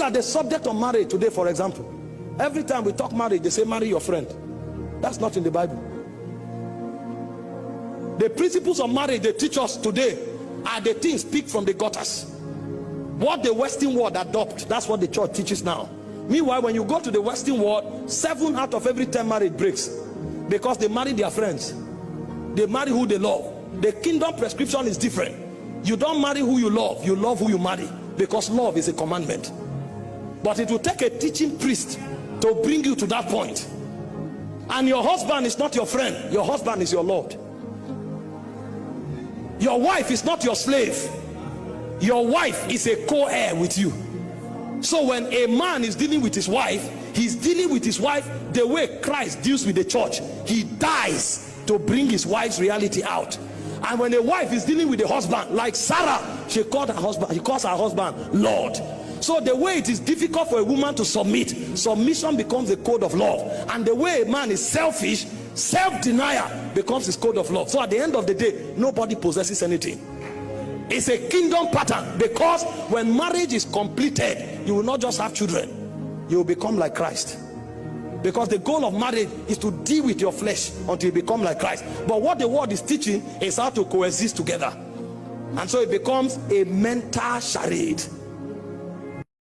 Look at the subject of marriage today, for example. Every time we talk marriage, they say marry your friend. That's not in the Bible. The principles of marriage they teach us today are the things picked from the gutters. What the Western world adopt, that's what the church teaches now. Meanwhile, when you go to the Western world, 7 out of every 10 marriage breaks because they marry their friends. They marry who they love. The kingdom prescription is different. You don't marry who you love who you marry, because love is a commandment. But it will take a teaching priest to bring you to that point. And your husband is not your friend, your husband is your Lord. Your wife is not your slave, your wife is a co-heir with you. So when a man is dealing with his wife, he's dealing with his wife the way Christ deals with the church. He dies to bring his wife's reality out. And when a wife is dealing with the husband, like Sarah, she calls her husband Lord. So the way it is difficult for a woman to submit, submission becomes the code of love. And the way a man is selfish, self-denial becomes his code of love. So at the end of the day, nobody possesses anything. It's a kingdom pattern, because when marriage is completed, you will not just have children, you will become like Christ. Because the goal of marriage is to deal with your flesh until you become like Christ. But what the world is teaching is how to coexist together. And so it becomes a mental charade.